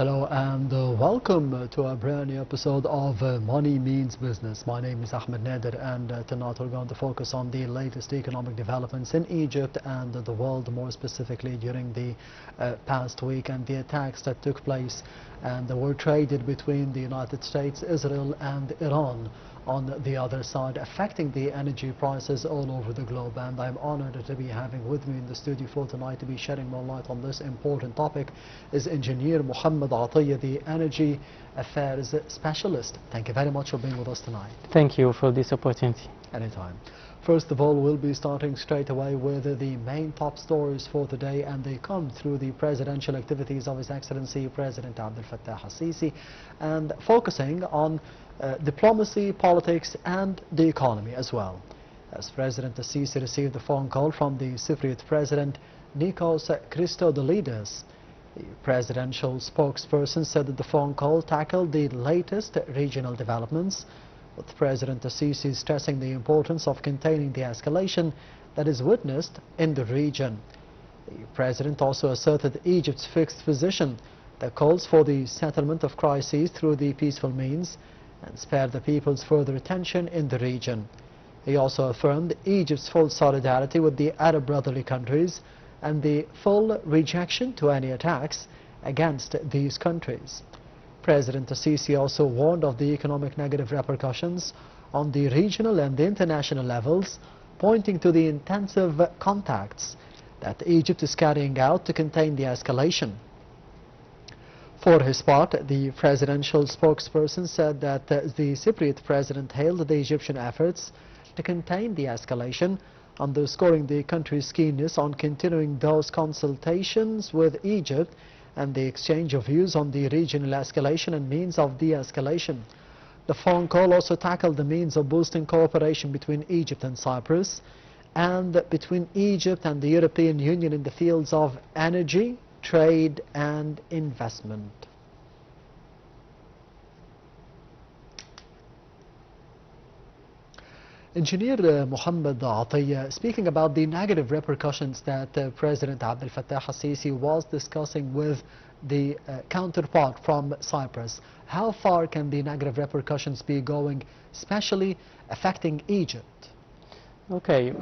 Hello and welcome to a brand new episode of Money Means Business. My name is Mohamed, and tonight we're going to focus on the latest economic developments in Egypt and the world, more specifically during the past week, and the attacks that took place and were traded between the United States, Israel and Iran on the other side, affecting the energy prices all over the globe. And I'm honored to be having with me in the studio for tonight to be shedding more light on this important topic is engineer Mohamed, the energy affairs specialist. Thank you very much for being with us tonight. Thank you for this opportunity. Anytime. First of all, we'll be starting straight away with the main top stories for today, and they come through the presidential activities of His Excellency President Abdel Fattah al-Sisi, and focusing on diplomacy, politics and the economy as well. As President al-Sisi received a phone call from the Cypriot President Nikos Christodoulides, the presidential spokesperson said that the phone call tackled the latest regional developments, with President al-Sisi stressing the importance of containing the escalation that is witnessed in the region. The President also asserted Egypt's fixed position that calls for the settlement of crises through the peaceful means and spare the people's further attention in the region. He also affirmed Egypt's full solidarity with the Arab brotherly countries and the full rejection to any attacks against these countries. President al-Sisi also warned of the economic negative repercussions on the regional and the international levels, pointing to the intensive contacts that Egypt is carrying out to contain the escalation. For his part, the presidential spokesperson said that the Cypriot president hailed the Egyptian efforts to contain the escalation, underscoring the country's keenness on continuing those consultations with Egypt and the exchange of views on the regional escalation and means of de-escalation. The phone call also tackled the means of boosting cooperation between Egypt and Cyprus, and between Egypt and the European Union in the fields of energy, trade and investment. Engineer Mohamed Attya, speaking about the negative repercussions that President Abdel Fattah al-Sisi was discussing with the counterpart from Cyprus, how far can the negative repercussions be going, especially affecting Egypt? Okay,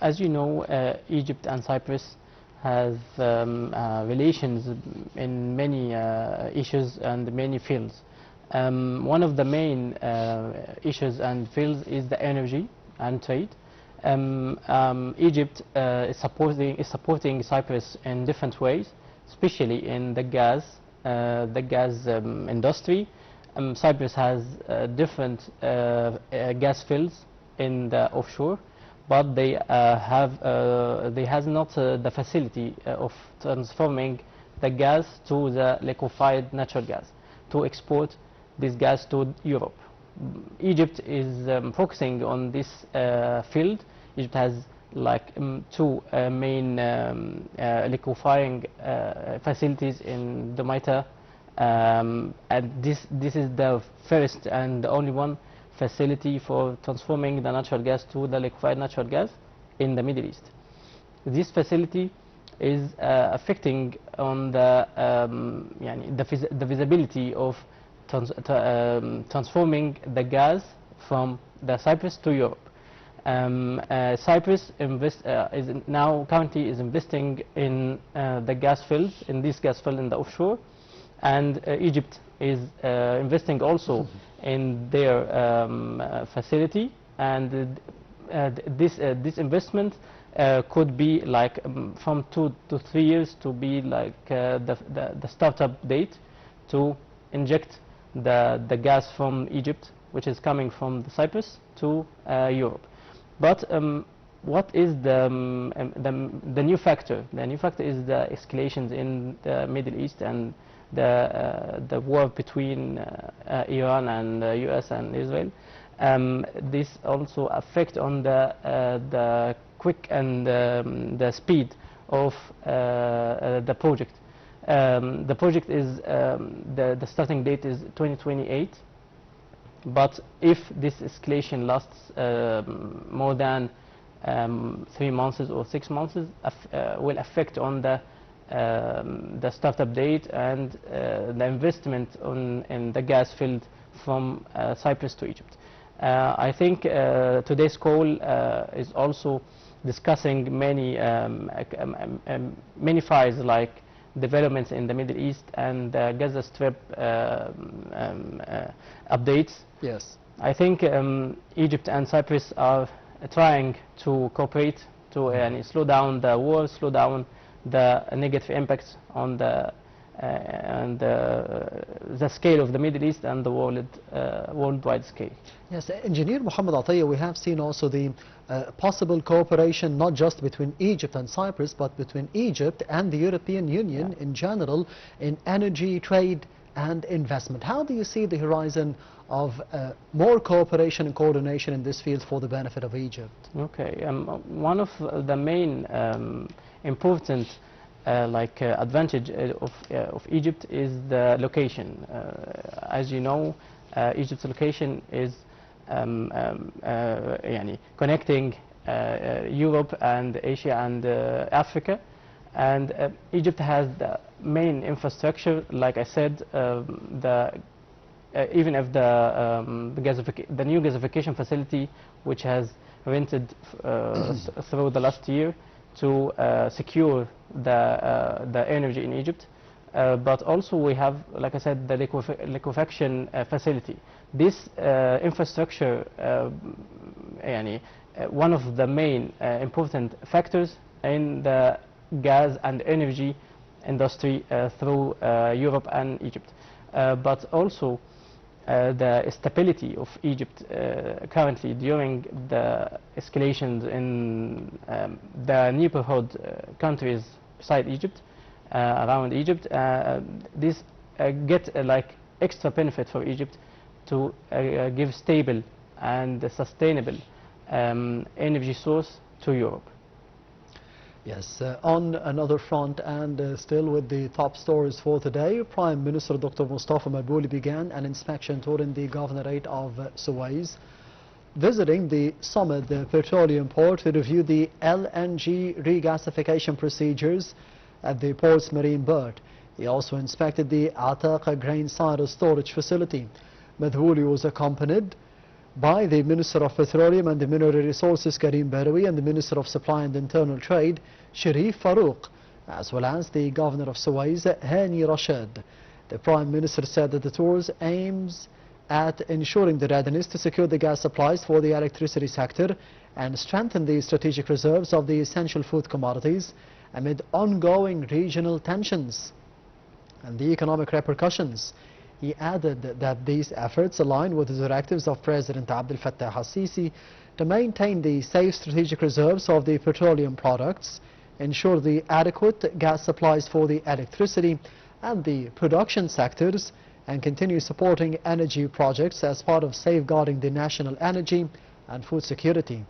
as you know, Egypt and Cyprus have relations in many issues and many fields. One of the main issues and fields is the energy and trade. Egypt is supporting Cyprus in different ways, especially in the gas industry. Cyprus has different gas fields in the offshore, but they has not the facility of transforming the gas to the liquefied natural gas to export this gas to Europe. Egypt is focusing on this field. Egypt has like two main liquefying facilities in the Mitre, and this is the first and the only one facility for transforming the natural gas to the liquefied natural gas in the Middle East. This facility is affecting on the visibility of transforming the gas from the Cyprus to Europe. Cyprus is now currently investing in the gas fields, in this gas field in the offshore, and Egypt is investing also in their facility, and this investment could be like from 2 to 3 years to be like the startup date to inject the gas from Egypt, which is coming from the Cyprus, to Europe. But what is the new factor? The new factor is the escalations in the Middle East and the war between Iran and US and Israel. This also affect on the quick and the speed of the project. The project is the starting date is 2028, but if this escalation lasts more than 3 months or 6 months, will affect on the the startup date and the investment in the gas field from Cyprus to Egypt. I think today's call is also discussing many files like developments in the Middle East and the Gaza Strip updates. Yes. I think Egypt and Cyprus are trying to cooperate to slow down the war, slow down the negative impacts on the scale of the Middle East and the worldwide scale. Yes, Engineer Mohamed Attya, we have seen also the possible cooperation not just between Egypt and Cyprus, but between Egypt and the European Union in general in energy, trade and investment. How do you see the horizon of more cooperation and coordination in this field for the benefit of Egypt? Okay, one of the main important advantage of Egypt is the location. As you know, Egypt's location is connecting Europe and Asia and Africa, and Egypt has the main infrastructure. Like I said, even if the new gasification facility, which has rented through the last year to secure the energy in Egypt, but also we have, like I said, the liquefaction facility. This infrastructure, one of the main important factors in the gas and energy industry through Europe and Egypt, but also the stability of Egypt currently during the escalations in the neighborhood countries beside Egypt, around Egypt. This get extra benefit for Egypt to give stable and sustainable energy source to Europe. Yes, on another front and still with the top stories for today, Prime Minister Dr. Mustafa Madbouli began an inspection tour in the Governorate of Suez, visiting the Summit, the petroleum port, to review the LNG regasification procedures at the port's marine berth. He also inspected the Attya grain silo storage facility. Madbouli was accompanied by the Minister of Petroleum and the Mineral Resources Karim Barawi and the Minister of Supply and Internal Trade Sharif Farouk, as well as the Governor of Suez Hani Rashid. The Prime Minister said that the tour aims at ensuring the readiness to secure the gas supplies for the electricity sector and strengthen the strategic reserves of the essential food commodities amid ongoing regional tensions and the economic repercussions. He added that these efforts align with the directives of President Abdel Fattah al-Sisi to maintain the safe strategic reserves of the petroleum products, ensure the adequate gas supplies for the electricity and the production sectors, and continue supporting energy projects as part of safeguarding the national energy and food security.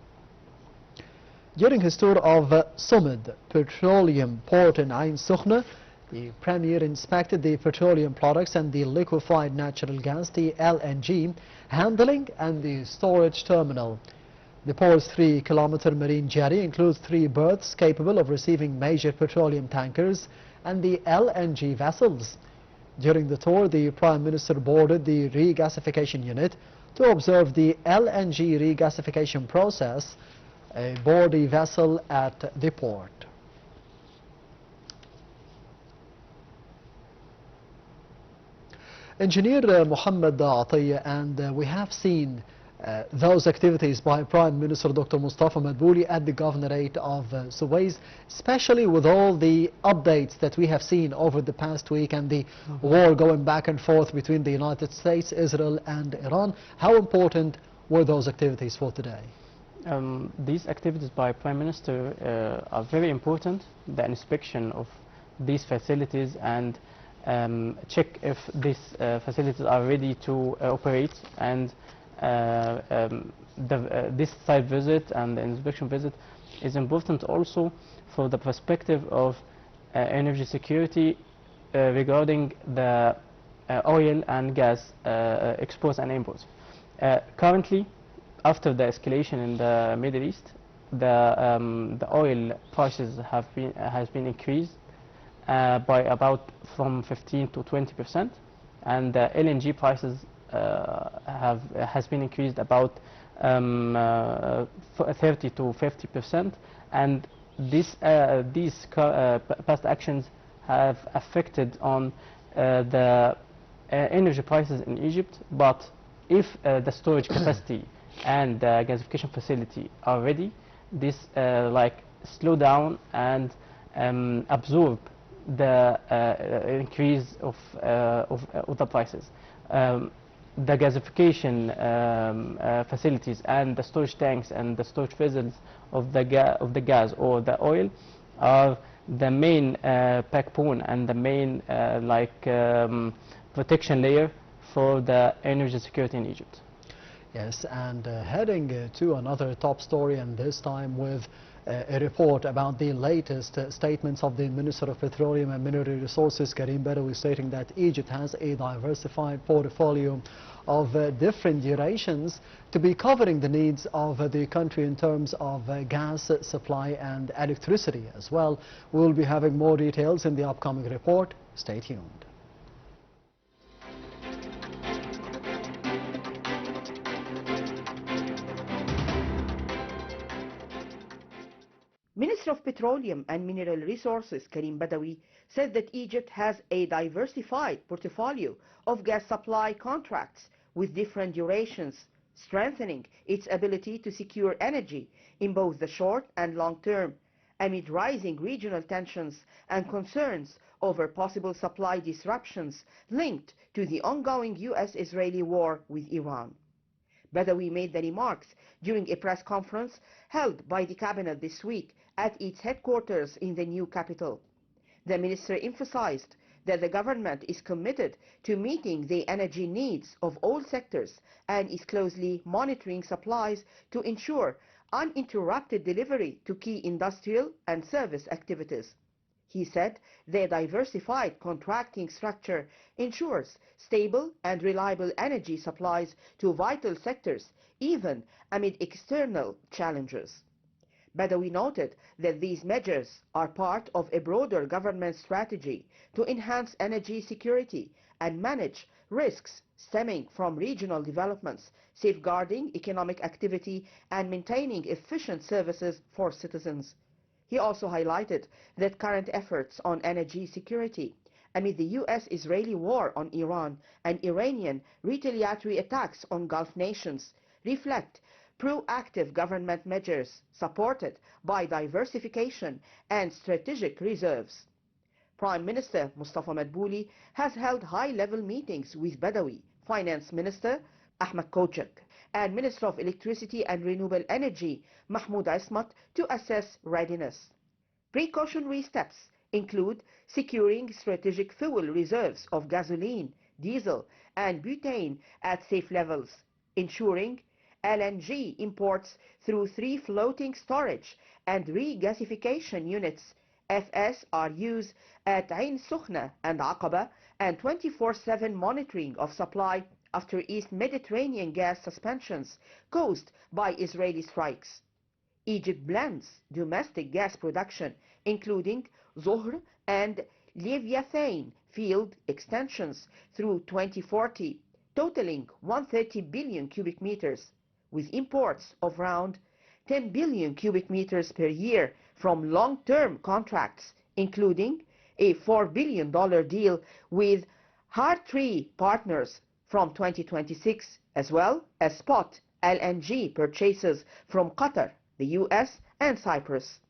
During his tour of Summit petroleum port in Ain Sokhna, the Premier inspected the petroleum products and the liquefied natural gas, the LNG, handling and the storage terminal. The port's 3-kilometer marine jetty includes 3 berths capable of receiving major petroleum tankers and the LNG vessels. During the tour, the Prime Minister boarded the regasification unit to observe the LNG regasification process aboard the vessel at the port. Engineer Mohamed Attya, and we have seen those activities by Prime Minister Dr. Mustafa Madbouli at the Governorate of Suez, especially with all the updates that we have seen over the past week and the war going back and forth between the United States, Israel and Iran. How important were those activities for today? These activities by Prime Minister are very important. The inspection of these facilities and check if these facilities are ready to operate, and this site visit and the inspection visit is important also for the perspective of energy security regarding the oil and gas exports and imports. Currently, after the escalation in the Middle East, the oil prices has been increased, by about from 15 to 20%, and the LNG prices has been increased about 30 to 50%, and these past actions have affected on the energy prices in Egypt. But if the storage capacity and the gasification facility are ready, this like slow down and absorb the increase of the prices. The gasification facilities and the storage tanks and the storage vessels of the gas or the oil are the main backbone and the main protection layer for the energy security in Egypt. Yes, and heading to another top story, and this time with a report about the latest statements of the Minister of Petroleum and Mineral Resources, Karim Badawi, stating that Egypt has a diversified portfolio of different durations to be covering the needs of the country in terms of gas supply and electricity as well. We will be having more details in the upcoming report. Stay tuned. Minister of Petroleum and Mineral Resources Karim Badawi said that Egypt has a diversified portfolio of gas supply contracts with different durations, strengthening its ability to secure energy in both the short and long term, amid rising regional tensions and concerns over possible supply disruptions linked to the ongoing US-Israeli war with Iran. Badawi made the remarks during a press conference held by the cabinet this week at its headquarters in the new capital. The minister emphasized that the government is committed to meeting the energy needs of all sectors and is closely monitoring supplies to ensure uninterrupted delivery to key industrial and service activities. He said their diversified contracting structure ensures stable and reliable energy supplies to vital sectors, even amid external challenges. Badawi noted that these measures are part of a broader government strategy to enhance energy security and manage risks stemming from regional developments, safeguarding economic activity and maintaining efficient services for citizens. He also highlighted that current efforts on energy security amid the US-Israeli war on Iran and Iranian retaliatory attacks on Gulf nations reflect proactive government measures supported by diversification and strategic reserves. Prime Minister Mustafa Madbouli has held high-level meetings with Badawi, Finance Minister Ahmed Kojak, and Minister of Electricity and Renewable Energy Mahmoud Ismat to assess readiness. Precautionary steps include securing strategic fuel reserves of gasoline, diesel, and butane at safe levels, ensuring LNG imports through 3 floating storage and regasification units, FSRUs, at Ain Sukhna and Aqaba, and 24/7 monitoring of supply after East Mediterranean gas suspensions caused by Israeli strikes. Egypt blends domestic gas production, including Zohr and Leviathan field extensions through 2040, totaling 130 billion cubic meters, with imports of around 10 billion cubic meters per year from long-term contracts, including a $4 billion deal with Hartree Partners from 2026, as well as spot LNG purchases from Qatar, the US, and Cyprus.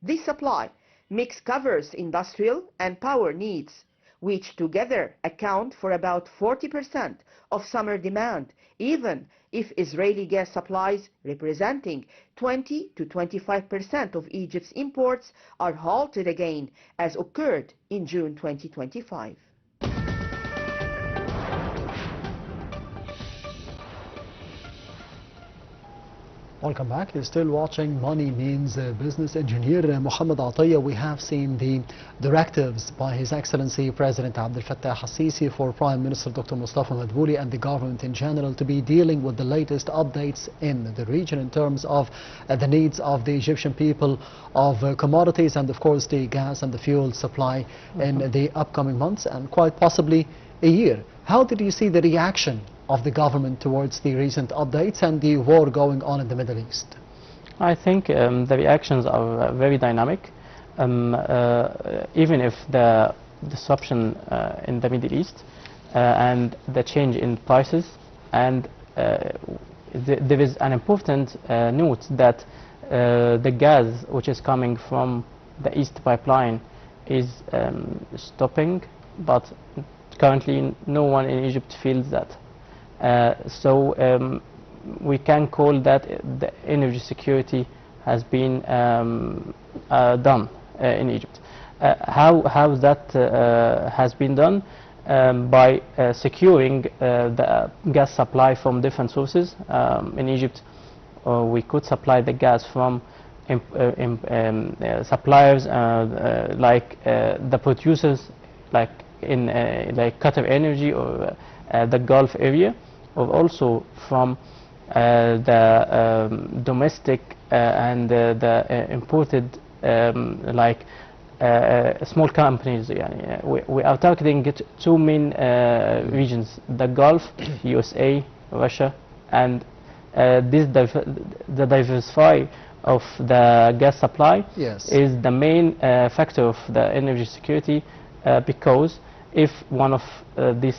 This supply mix covers industrial and power needs, which together account for about 40% of summer demand, even if Israeli gas supplies, representing 20 to 25% of Egypt's imports, are halted again, as occurred in June 2025. Welcome back. You're still watching Money Means Business. Engineer Mohamed Attya, we have seen the directives by His Excellency President Abdel Fattah al-Sisi for Prime Minister Dr. Mustafa Madbouli and the government in general to be dealing with the latest updates in the region in terms of the needs of the Egyptian people, of commodities and of course the gas and the fuel supply in the upcoming months and quite possibly a year. How did you see the reaction of the government towards the recent updates and the war going on in the Middle East? I think the reactions are very dynamic. Even if the disruption in the Middle East and the change in prices, and there is an important note that the gas which is coming from the East pipeline is stopping, but currently no one in Egypt feels that. So we can call that the energy security has been done in Egypt. How that has been done? By securing the gas supply from different sources. In Egypt, we could supply the gas from suppliers like the producers, like in like Qatar Energy or the Gulf area, or also from the domestic and the imported like small companies. We are targeting two main regions: the Gulf, USA, Russia, and the diversify of the gas supply is the main factor of the energy security, because if one of this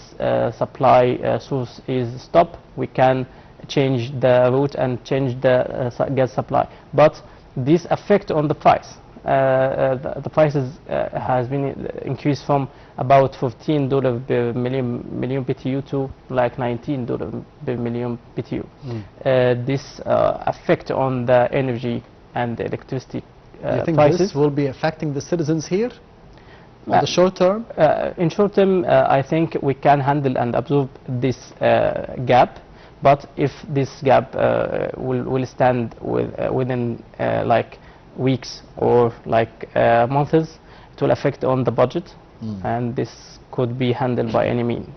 supply source is stopped, we can change the route and change the gas supply. But this affect on the price. The prices has been increased from about $14 per million BTU to like $19 per million BTU. This affect on the energy and the electricity you think prices. This will be affecting the citizens here? On the short term? In short term, I think we can handle and absorb this gap, but if this gap will stand within like weeks or like months, it will affect on the budget, and this could be handled by any means.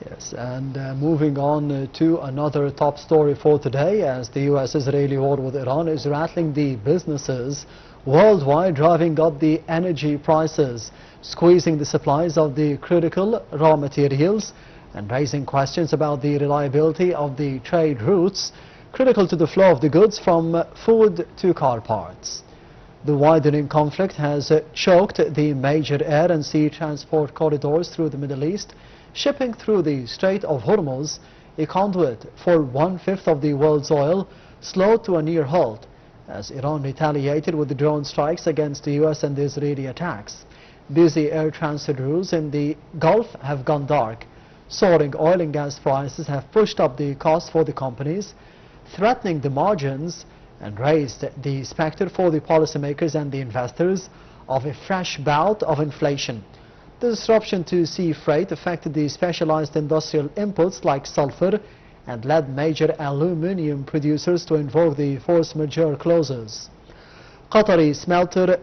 Yes, and moving on to another top story for today, as the US-Israeli war with Iran is rattling the businesses worldwide, driving up the energy prices, squeezing the supplies of the critical raw materials, and raising questions about the reliability of the trade routes critical to the flow of the goods from food to car parts. The widening conflict has choked the major air and sea transport corridors through the Middle East. Shipping through the Strait of Hormuz, a conduit for 1/5 of the world's oil, slowed to a near halt as Iran retaliated with the drone strikes against the US and the Israeli attacks. Busy air transit routes in the Gulf have gone dark. Soaring oil and gas prices have pushed up the cost for the companies, threatening the margins, and raised the specter for the policymakers and the investors of a fresh bout of inflation. The disruption to sea freight affected the specialized industrial inputs like sulfur and led major aluminium producers to invoke the force majeure clauses. Qatari smelter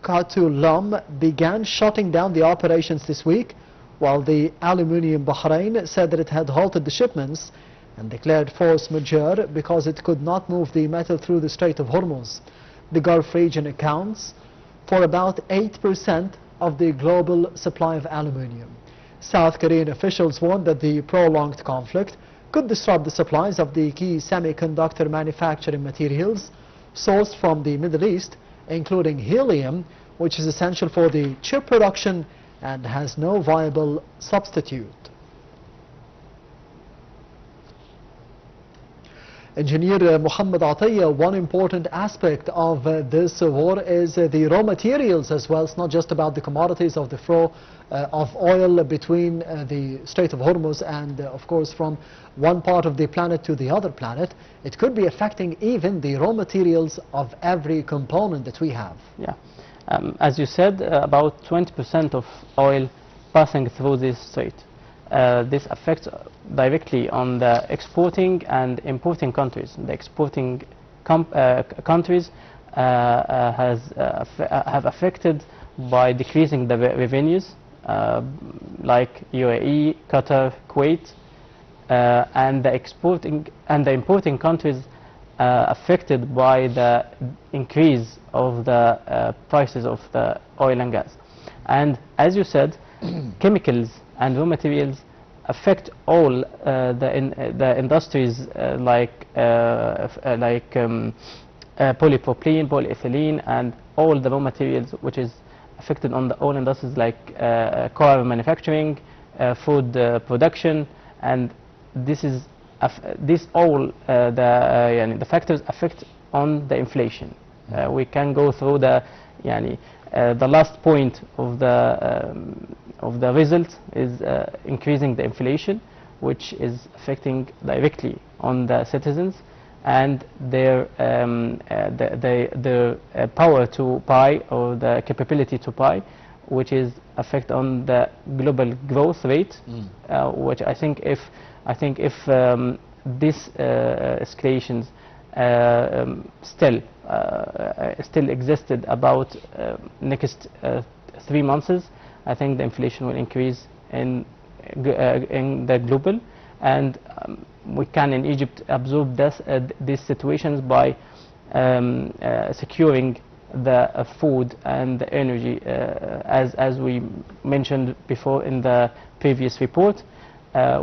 Qatulum began shutting down the operations this week, while the aluminium Bahrain said that it had halted the shipments and declared force majeure because it could not move the metal through the Strait of Hormuz. The Gulf region accounts for about 8% of the global supply of aluminium. South Korean officials warned that the prolonged conflict could disrupt the supplies of the key semiconductor manufacturing materials sourced from the Middle East, including helium, which is essential for the chip production and has no viable substitute. Engineer Mohamed Attya, one important aspect of this war is the raw materials as well. It's not just about the commodities of the flow of oil between the Strait of Hormuz and of course from one part of the planet to the other planet. It could be affecting even the raw materials of every component that we have. Yeah, as you said, about 20% of oil passing through this strait. this affects directly on the exporting and importing countries. The exporting countries have affected by decreasing the revenues, like UAE, Qatar, Kuwait, and the exporting and the importing countries affected by the increase of the prices of the oil and gas. And as you said, chemicals and raw materials affect all the industries like polypropylene, polyethylene, and all the raw materials which is affected on the all industries like car manufacturing, food production, and this all the factors affect on the inflation. We can go through the last point of the result is increasing the inflation, which is affecting directly on the citizens and their power to buy, or the capability to buy, which is affect on the global growth rate, which I think if these escalations still existed about next 3 months, I think the inflation will increase in the global, and we can in Egypt absorb these situations by securing the food and the energy, as we mentioned before in the previous report,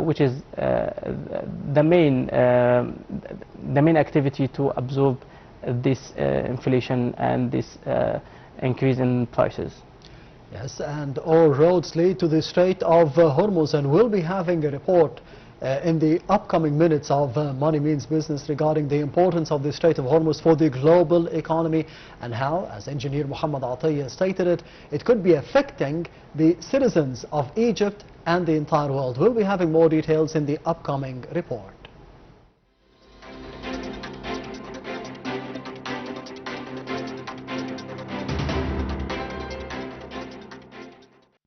which is the main activity to absorb this inflation and this increase in prices. Yes, and all roads lead to the Strait of Hormuz, and we'll be having a report in the upcoming minutes of Money Means Business regarding the importance of the Strait of Hormuz for the global economy, and how, as engineer Mohamed Attya stated it could be affecting the citizens of Egypt and the entire world. We'll be having more details in the upcoming report.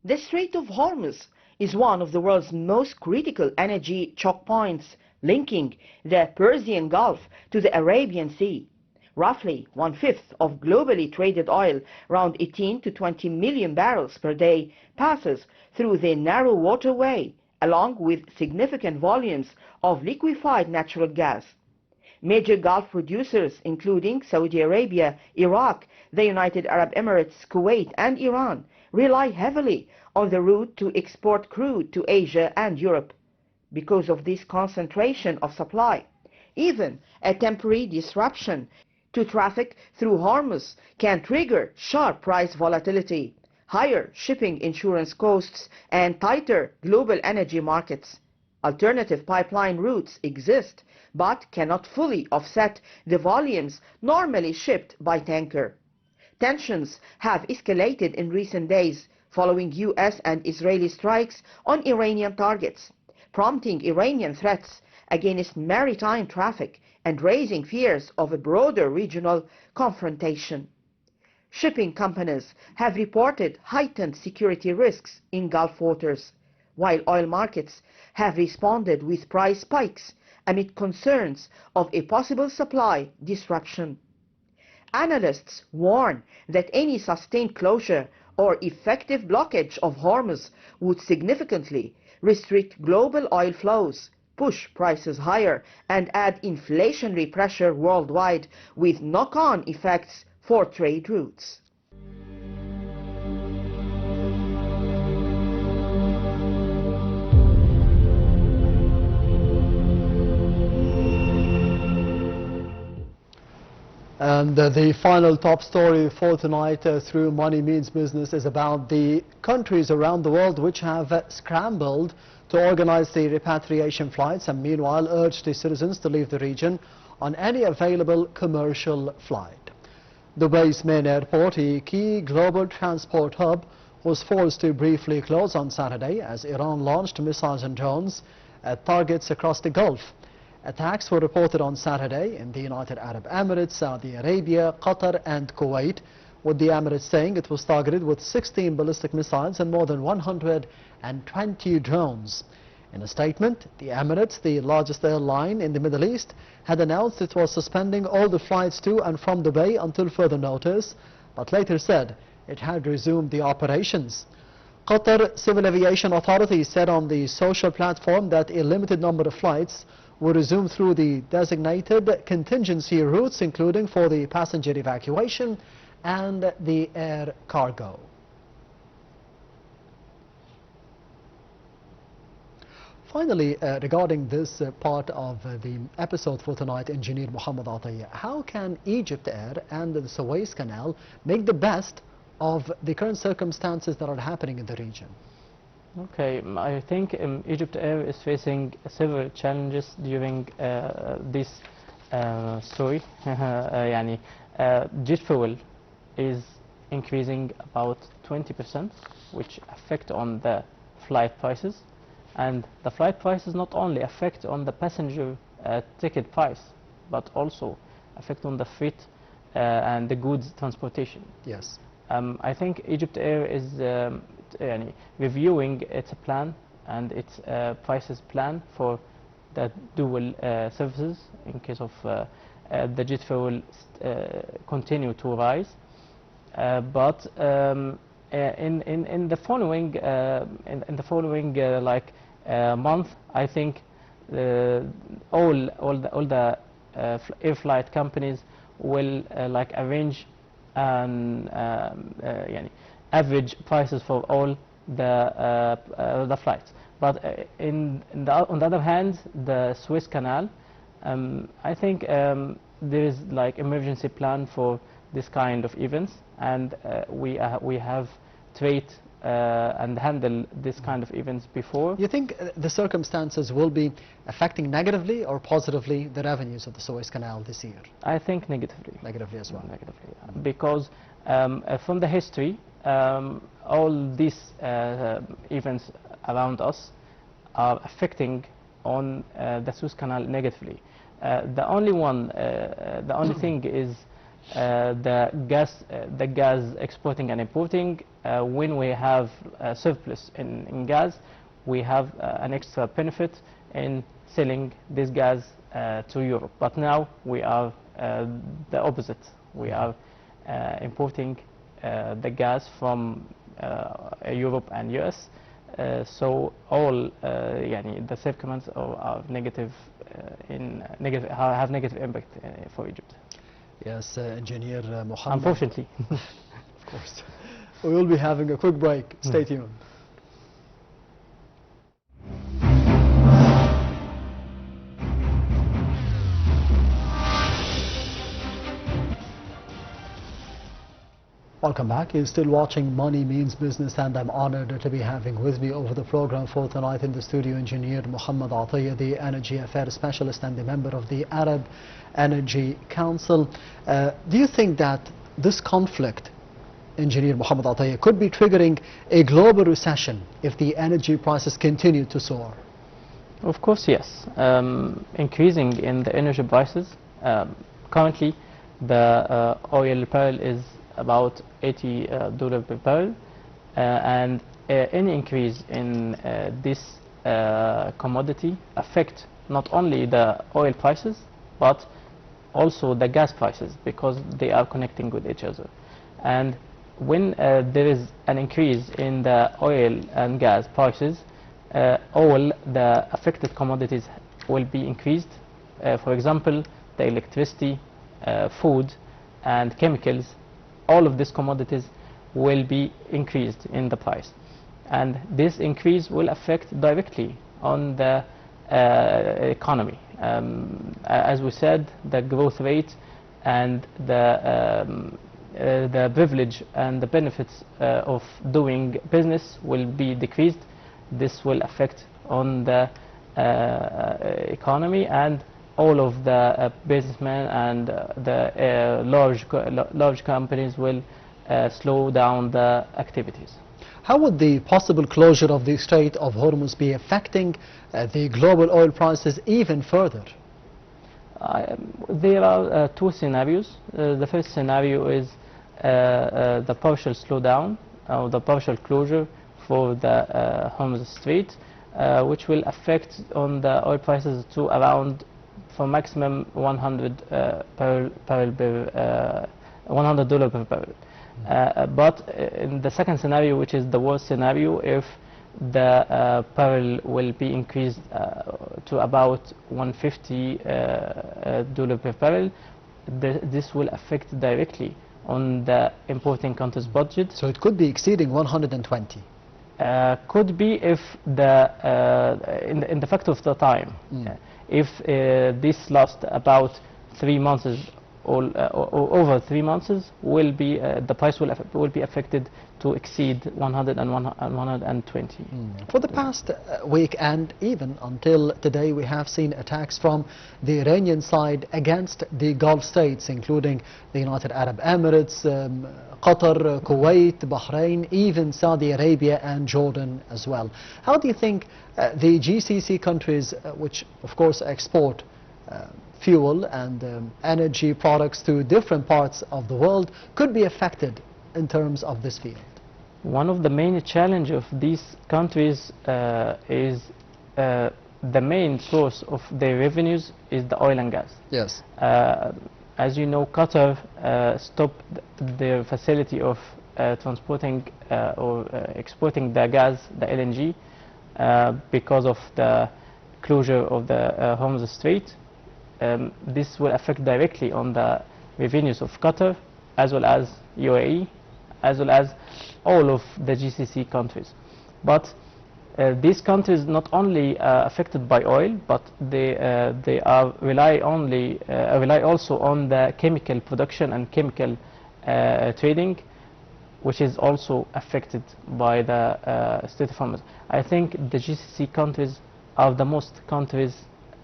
The Strait of Hormuz is one of the world's most critical energy choke points, linking the Persian Gulf to the Arabian Sea. Roughly 1/5 of globally traded oil, around 18 to 20 million barrels per day, passes through the narrow waterway, along with significant volumes of liquefied natural gas. Major Gulf producers, including Saudi Arabia, Iraq, the United Arab Emirates, Kuwait, and Iran, rely heavily on the route to export crude to Asia and Europe. Because of this concentration of supply, even a temporary disruption to traffic through Hormuz can trigger sharp price volatility, higher shipping insurance costs, and tighter global energy markets. Alternative pipeline routes exist, but cannot fully offset the volumes normally shipped by tanker. Tensions have escalated in recent days following US and Israeli strikes on Iranian targets, prompting Iranian threats against maritime traffic and raising fears of a broader regional confrontation. Shipping companies have reported heightened security risks in Gulf waters, while oil markets have responded with price spikes amid concerns of a possible supply disruption. Analysts warn that any sustained closure or effective blockage of Hormuz would significantly restrict global oil flows, push prices higher, and add inflationary pressure worldwide, with knock-on effects for trade routes. And the final top story for tonight through Money Means Business is about the countries around the world which have scrambled to organize the repatriation flights and meanwhile urged the citizens to leave the region on any available commercial flight. Dubai's main airport, a key global transport hub, was forced to briefly close on Saturday as Iran launched missiles and drones at targets across the Gulf. Attacks were reported on Saturday in the United Arab Emirates, Saudi Arabia, Qatar and Kuwait, with the Emirates saying it was targeted with 16 ballistic missiles and more than 120 drones. In a statement, the Emirates, the largest airline in the Middle East, had announced it was suspending all the flights to and from Dubai until further notice, but later said it had resumed the operations. Qatar Civil Aviation Authority said on the social platform that a limited number of flights will resume through the designated contingency routes, including for the passenger evacuation and the air cargo. Finally, regarding this part of the episode for tonight, Engineer Mohamed Attya, how can Egypt Air and the Suez Canal make the best of the current circumstances that are happening in the region? Okay, I think Egypt Air is facing several challenges during this story. Jet fuel is increasing about 20%, which affect on the flight prices. And the flight prices not only affect on the passenger ticket price, but also affect on the freight and the goods transportation. Yes. I think Egypt Air is reviewing its plan and its prices plan for the dual services in case of the jet fuel continue to rise. But in the following month, I think all the air flight companies will arrange an average prices for all the flights. But on the other hand, the Suez Canal, I think there is emergency plan for this kind of events, and we have trade and handle this kind of events before. You think the circumstances will be affecting negatively or positively the revenues of the Suez Canal this year? I think negatively. Negatively as well. Negatively, yeah. Because from the history, all these events around us are affecting on the Suez Canal negatively. The only thing is the gas exporting and importing. When we have a surplus in gas, we have an extra benefit in selling this gas to Europe. But now we are the opposite. We are importing the gas from Europe and US. So all the circumstances are negative have negative impact for Egypt. Yes, Engineer Mohamed. Unfortunately. Of course. We will be having a quick break. Stay tuned. Welcome back. You're still watching Money Means Business, and I'm honored to be having with me over the program for tonight in the studio Engineer Mohamed Attya, the Energy Affairs Specialist and a member of the Arab Energy Council. Do you think that this conflict, Engineer Mohamed Attya, could be triggering a global recession if the energy prices continue to soar? Of course, yes. Increasing in the energy prices. Currently, the oil barrel is about $80 per barrel, and any increase in this commodity affect not only the oil prices but also the gas prices, because they are connecting with each other. And when there is an increase in the oil and gas prices, all the affected commodities will be increased. For example, the electricity, food and chemicals, all of these commodities will be increased in the price, and this increase will affect directly on the economy. As we said, the growth rate and the privilege and the benefits of doing business will be decreased. This will affect on the economy, and all of the businessmen and the large companies will slow down the activities. How would the possible closure of the Strait of Hormuz be affecting the global oil prices even further? There are two scenarios. The first scenario is the partial slowdown or the partial closure for the Hormuz Strait. which will affect on the oil prices to around, for maximum, $100 per barrel. But in the second scenario, which is the worst scenario, if the barrel will be increased to about $150 per barrel, this will affect directly on the importing country's budget. So it could be exceeding 120. Could be if in the fact of the time. If this lasts about 3 months or over 3 months, the price will be affected to exceed 100 and 120. For the past week and even until today, we have seen attacks from the Iranian side against the Gulf states, including the United Arab Emirates, Qatar, Kuwait, Bahrain, even Saudi Arabia and Jordan as well. How do you think the GCC countries, which of course export fuel and energy products to different parts of the world, could be affected in terms of this field? One of the main challenges of these countries is the main source of their revenues is the oil and gas. Yes. As you know, Qatar stopped their facility of transporting or exporting the gas, the LNG, because of the closure of the Hormuz Strait. This will affect directly on the revenues of Qatar, as well as UAE, as well as all of the GCC countries. But these countries not only affected by oil, but they rely also on the chemical production and chemical trading, which is also affected by the Strait of Hormuz. I think the GCC countries are the most countries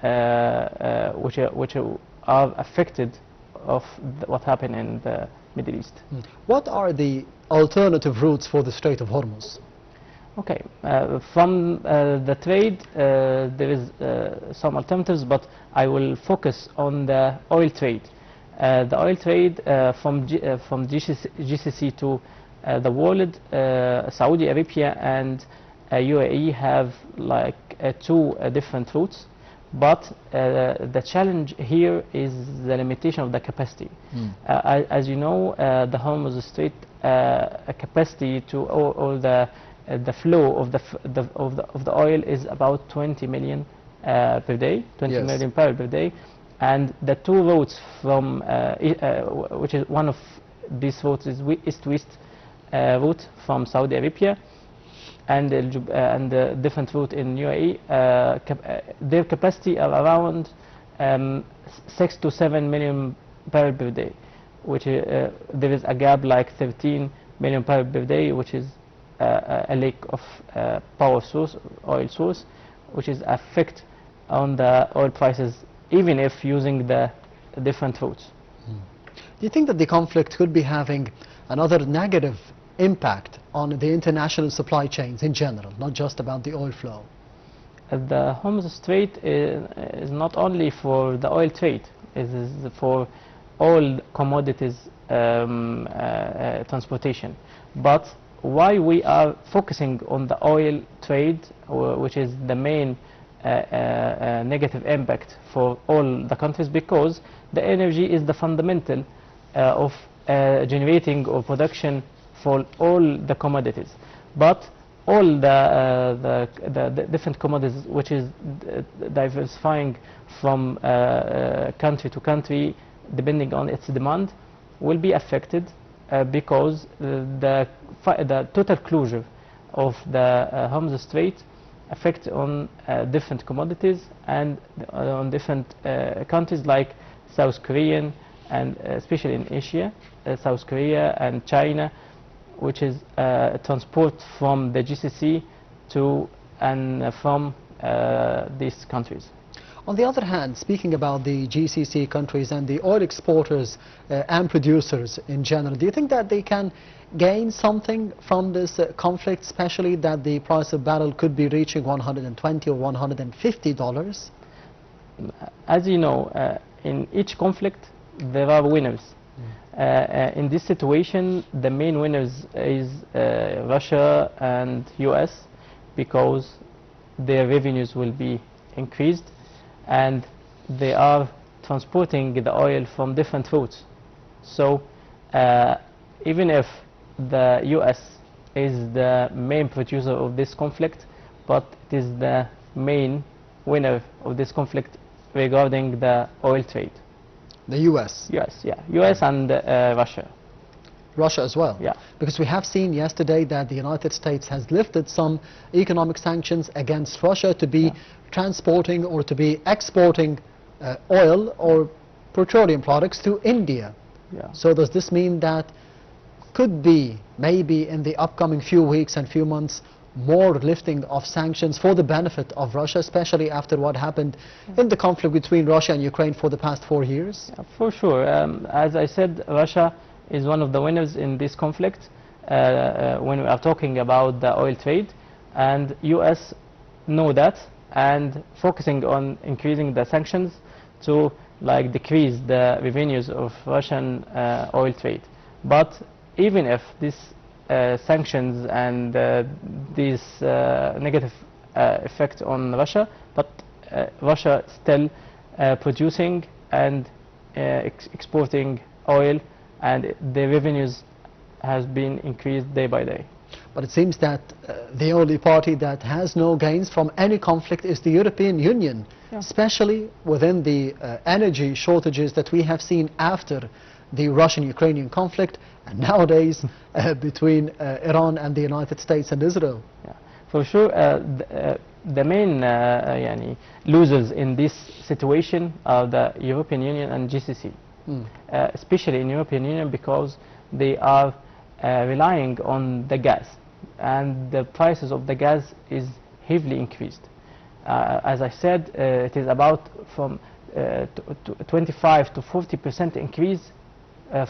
which are affected of what happened in the Middle East. What are the alternative routes for the Strait of Hormuz? Okay, from the trade there is some alternatives, but I will focus on the oil trade. The oil trade from GCC to the world, Saudi Arabia and UAE have like two different routes. But the challenge here is the limitation of the capacity. As you know, the Hormuz Strait capacity to all the flow of the oil is about 20 million per day, 20 million barrels per day, and the two routes from which is one of these routes is east-west route from Saudi Arabia, and the different route in UAE, their capacity are around 6 to 7 million barrels per day, which there is a gap like 13 million barrels per day, which is a lack of power source, oil source, which is affect on the oil prices, even if using the different routes. Do you think that the conflict could be having another negative impact on the international supply chains in general, not just about the oil flow? The Hormuz Strait is not only for the oil trade, it is for all commodities transportation. But why we are focusing on the oil trade, which is the main negative impact for all the countries, because the energy is the fundamental of generating or production for all the commodities. But all the different commodities, which is diversifying from country to country depending on its demand, will be affected because the total closure of the Hormuz Strait affect on different commodities and on different countries like South Korean, and especially in Asia, South Korea and China, which is transport from the GCC to and from these countries. On the other hand, speaking about the GCC countries and the oil exporters and producers in general, do you think that they can gain something from this conflict, especially that the price of barrel could be reaching $120 or $150? As you know, in each conflict there are winners. In this situation, the main winners is Russia and US, because their revenues will be increased, and they are transporting the oil from different routes. So even if the US is the main producer of this conflict, but it is the main winner of this conflict regarding the oil trade. The US? US, yeah. US and Russia. Russia as well? Yeah. Because we have seen yesterday that the United States has lifted some economic sanctions against Russia to be transporting or to be exporting oil or petroleum products to India. Yeah. So does this mean that could be maybe in the upcoming few weeks and few months more lifting of sanctions for the benefit of Russia, especially after what happened in the conflict between Russia and Ukraine for the past 4 years? Yeah, for sure. As I said, Russia is one of the winners in this conflict when we are talking about the oil trade, and US know that and focusing on increasing the sanctions to like decrease the revenues of Russian oil trade. But even if these sanctions and these negative effect on Russia, but Russia still producing and exporting oil, and the revenues has been increased day by day. But it seems that the only party that has no gains from any conflict is the European Union, especially within the energy shortages that we have seen after the Russian-Ukrainian conflict, and nowadays between Iran and the United States and Israel. Yeah, for sure. The main losers in this situation are the European Union and GCC, especially in European Union because they are relying on the gas, and the prices of the gas is heavily increased. As I said, it is about from 25 to 40% increase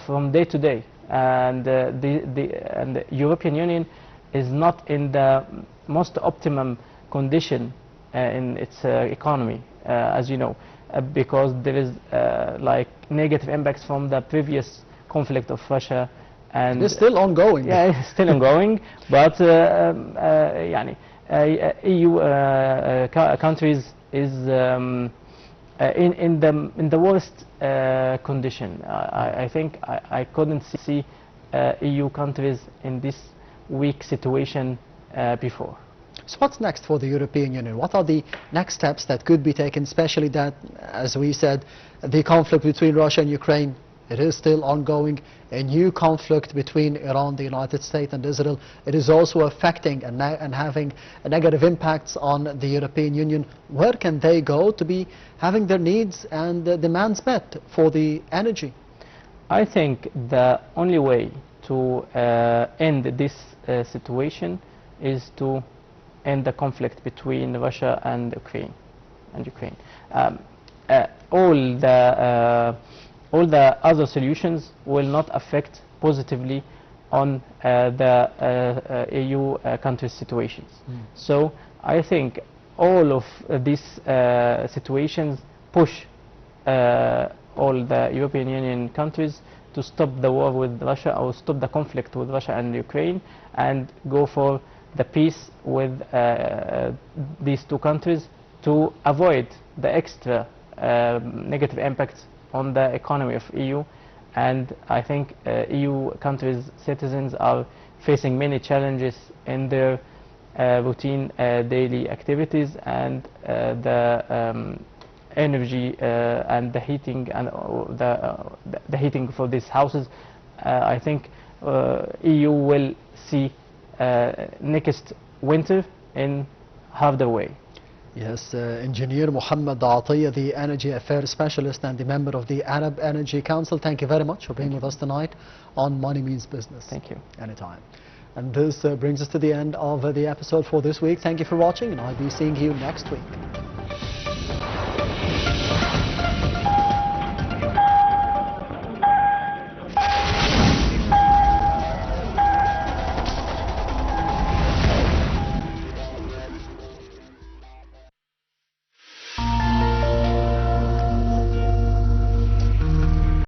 from day to day, and the European Union is not in the most optimum condition in its economy, as you know, because there is like negative impacts from the previous conflict of Russia, and it's still ongoing. Yeah, it's still ongoing, but EU countries is in the worst condition. I think I couldn't see EU countries in this weak situation before. So what's next for the European Union? What are the next steps that could be taken, especially that, as we said, the conflict between Russia and Ukraine, it is still ongoing. A new conflict between Iran, the United States and Israel, it is also affecting and having a negative impacts on the European Union. Where can they go to be having their needs and demands met for the energy? I think the only way to end this situation is to end the conflict between Russia and Ukraine. All the other solutions will not affect positively on the EU countries' situations. So I think all of these situations push all the European Union countries to stop the war with Russia, or stop the conflict with Russia and Ukraine, and go for the peace with these two countries to avoid the extra negative impacts on the economy of EU. And I think EU countries' citizens are facing many challenges in their routine daily activities, and the energy and the heating and the heating for these houses. I think EU will see next winter in harder way. Yes, Engineer Mohamed Attya, the Energy Affairs Specialist and the member of the Arab Energy Council. Thank you very much for being with us tonight on Money Means Business. Thank you. Anytime. And this brings us to the end of the episode for this week. Thank you for watching, and I'll be seeing you next week.